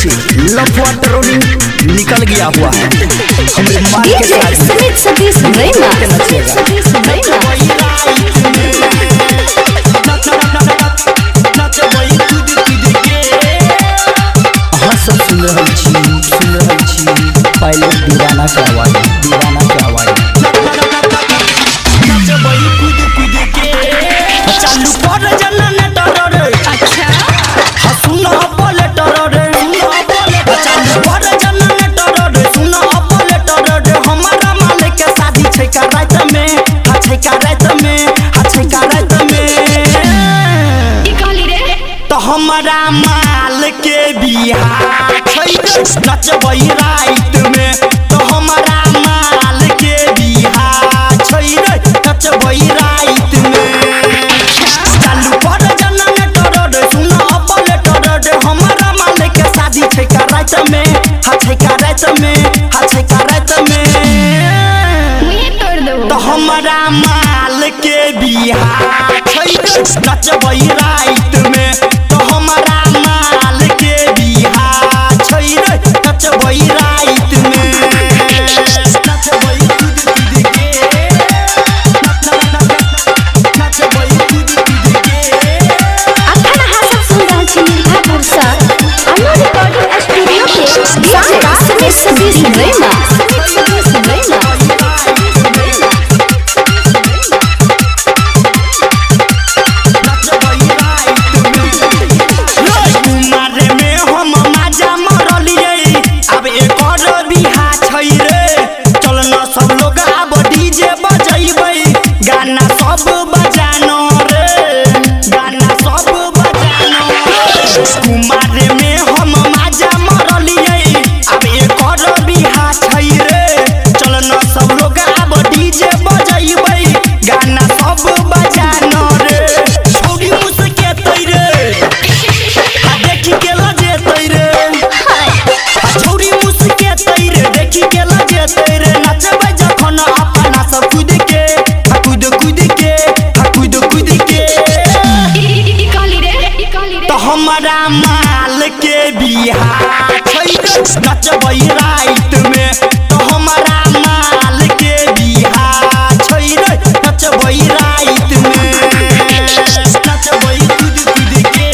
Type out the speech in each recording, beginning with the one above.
देखिए लफुआ ट्रोलिंग निकल गया हुआ है हमरे मार के साथ सुमित सतीश रैना हाँ सब सुन रहल छी पहले दीवाना के आवाज चालू कर जनरेटर रे अच्छा हसुना ऑपरेटर रे चालू कर जनरेटर रे सुना ऑपरेटर रे हमारा मालिक के शादी छै का रात में छै का रात में ई कहली रे तो हमारा माल के बियाह छै नचबै रात में तो हमारा माल के बियाह छै रे नचबै रात में चालू कर जनरेटर रे सुना ऑपरेटर रे हमारा मालिक के शादी छै का रात में छै का रात में मुझे तोड़ दो तो हमारा माल के बियाह छै नचबै रात में तो हमारा माल के बियाह छै रे नचबै रात में नचबै कूद के नचबै कूद के अखन अहाँ सब सुन रहल छी मिर्जापुर से अनु रिकॉर्डिंग स्टूडियो के सुमित सतीश रैना हमारा माल के बियाह छै नचबै रात में तो हमारा माल के बियाह छै रे नचबै रात में नचबै कूद के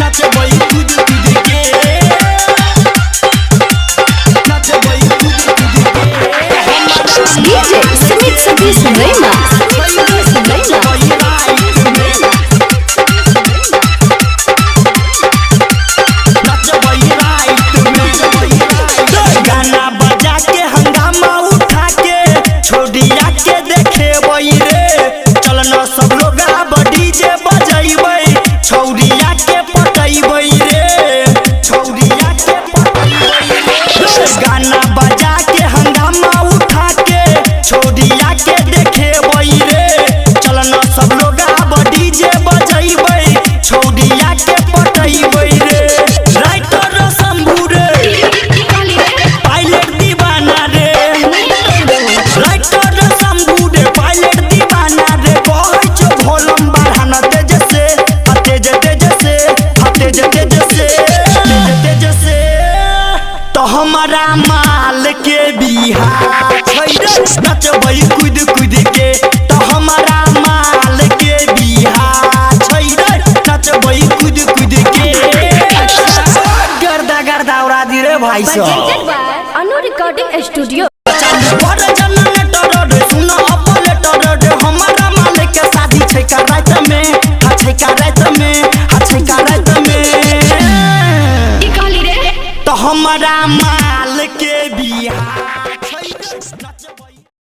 नचबै कूद के नचबै कूद के डीजे सुमित सतीश रैना गाना बजा के हंगामा उठा के छोड़िया के देखेबै रे चलना सब लोग अब डीजे बजैबै छोड़िया के पटैबै रे राइटर शंभू रे पायलट दीवाना रे राइटर शंभू रे पायलट दीवाना रे कहै छो भोलम बढ़ाना तेज से तो हमारा माल के बियाह छै नचबै कूद के तो हमारा माल के बियाह छै नचबै कूद के गर्दा उड़ा दी रे भाई साहब अनु रिकॉर्डिंग स्टूडियो जनरेटर रे सुना ऑपरेटर रे हमारा माल के शादी छै का रात में तो हमारा माल के बियाह